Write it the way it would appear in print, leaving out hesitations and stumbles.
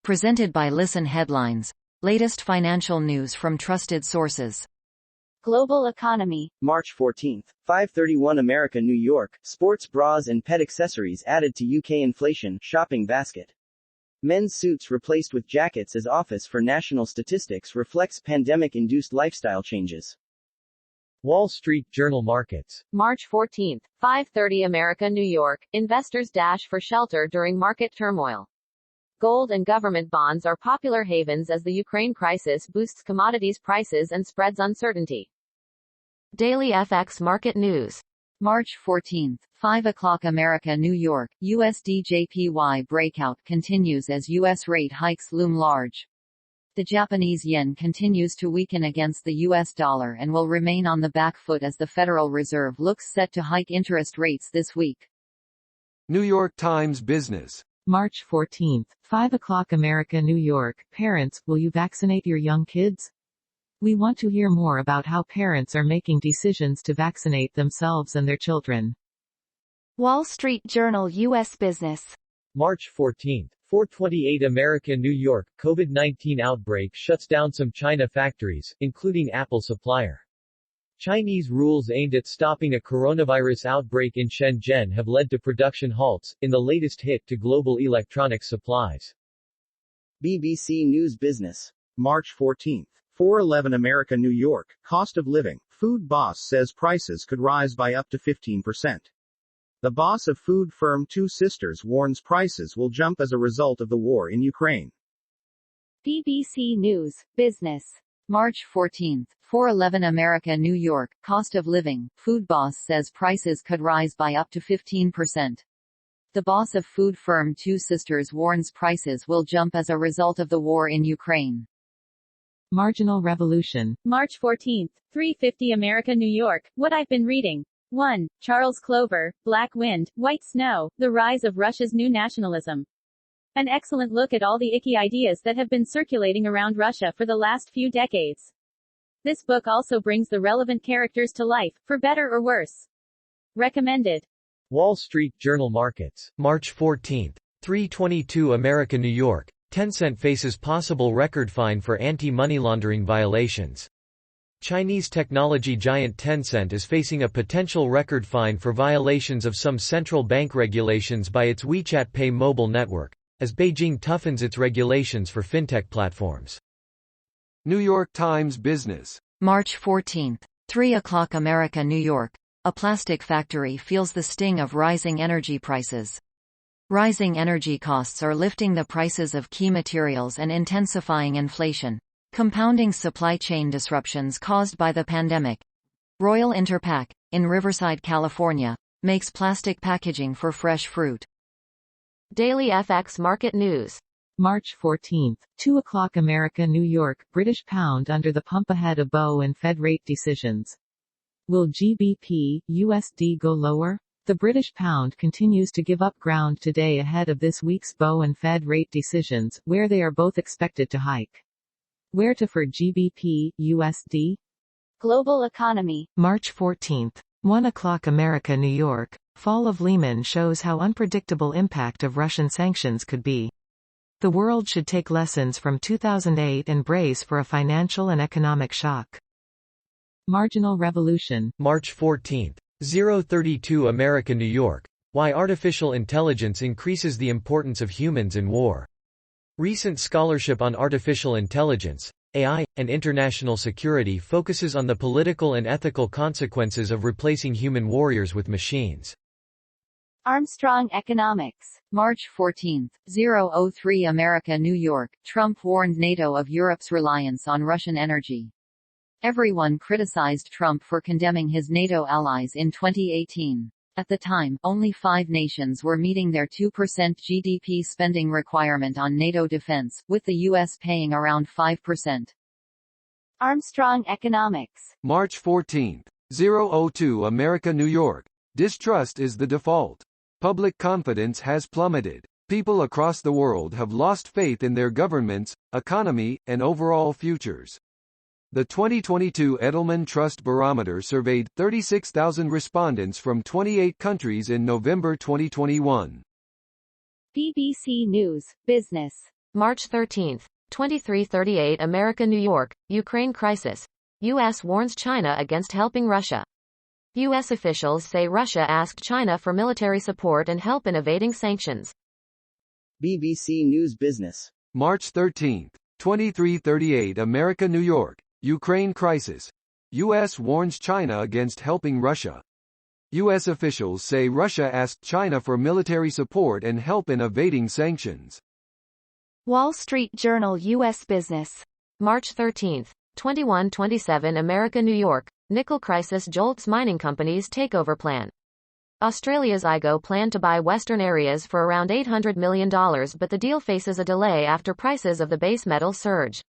Presented by Listen Headlines. Latest financial news from trusted sources. Global economy. March 14, 5:31 America, New York. Sports bras and pet accessories added to UK inflation shopping basket. Men's suits replaced with jackets as Office for National Statistics reflects pandemic-induced lifestyle changes. Wall Street Journal markets. March 14, 5:30 America, New York. Investors dash for shelter during market turmoil. Gold and government bonds are popular havens as the Ukraine crisis boosts commodities prices and spreads uncertainty. Daily FX market news. March 14, 5 o'clock America, New York. USDJPY breakout continues as U.S. rate hikes loom large. The Japanese yen continues to weaken against the U.S. dollar and will remain on the back foot as the Federal Reserve looks set to hike interest rates this week. New York Times Business. March 14, 5 o'clock America, New York. Parents, will you vaccinate your young kids? We want to hear more about how parents are making decisions to vaccinate themselves and their children. Wall Street Journal U.S. Business. March 14, 4:28 America, New York. COVID-19 outbreak shuts down some China factories, including Apple Supplier. Chinese rules aimed at stopping a coronavirus outbreak in Shenzhen have led to production halts, in the latest hit to global electronics supplies. BBC News Business. March 14, 4:11 America, New York. Cost of living. Food boss says prices could rise by up to 15%. The boss of food firm Two Sisters warns prices will jump as a result of the war in Ukraine. BBC News Business. March 14, 4:11 America, New York. Cost of living. Food boss says prices could rise by up to 15%. The boss of food firm Two Sisters warns prices will jump as a result of the war in Ukraine. Marginal Revolution. March 14, 3:50 America, New York. What I've been reading. 1. Charles Clover, Black Wind, White Snow, The Rise of Russia's New Nationalism. An excellent look at all the icky ideas that have been circulating around Russia for the last few decades. This book also brings the relevant characters to life, for better or worse. Recommended. Wall Street Journal markets. March 14, 3:22 America, New York. Tencent faces possible record fine for anti-money laundering violations. Chinese technology giant Tencent is facing a potential record fine for violations of some central bank regulations by its WeChat Pay mobile network, as Beijing toughens its regulations for fintech platforms. New York Times Business. March 14, 3 o'clock America, New York. A plastic factory feels the sting of rising energy prices. Rising energy costs are lifting the prices of key materials and intensifying inflation, compounding supply chain disruptions caused by the pandemic. Royal Interpack, in Riverside, California, makes plastic packaging for fresh fruit. Daily FX market news. March 14, 2 o'clock America, New York. British pound under the pump ahead of BOE and Fed rate decisions. Will GBP, USD go lower? The British pound continues to give up ground today ahead of this week's BOE and Fed rate decisions, where they are both expected to hike. Where to for GBP, USD? Global economy. March 14, 1 o'clock America, New York. Fall of Lehman shows how unpredictable impact of Russian sanctions could be. The world should take lessons from 2008 and brace for a financial and economic shock. Marginal Revolution. March 14, 032 America, New York. Why artificial intelligence increases the importance of humans in war. Recent scholarship on artificial intelligence, AI, and international security focuses on the political and ethical consequences of replacing human warriors with machines. Armstrong Economics. March 14, 003 America, New York. Trump warned NATO of Europe's reliance on Russian energy. Everyone criticized Trump for condemning his NATO allies in 2018. At the time, only 5 nations were meeting their 2% GDP spending requirement on NATO defense, with the U.S. paying around 5%. Armstrong Economics. March 14, 002 America, New York. Distrust is the default. Public confidence has plummeted. People across the world have lost faith in their governments, economy, and overall futures. The 2022 Edelman Trust Barometer surveyed 36,000 respondents from 28 countries in November 2021. BBC News Business. March 13, 2338 America New York, Ukraine crisis. U.S. warns China against helping Russia. U.S. officials say Russia asked China for military support and help in evading sanctions. BBC News Business. March 13, 2338 America New York, Ukraine crisis. U.S. warns China against helping Russia. U.S. officials say Russia asked China for military support and help in evading sanctions. Wall Street Journal U.S. Business. March 13, 2127 America New York, nickel crisis jolts mining companies' takeover plan. Australia's IGO planned to buy Western Areas for around $800 million, but the deal faces a delay after prices of the base metal surge.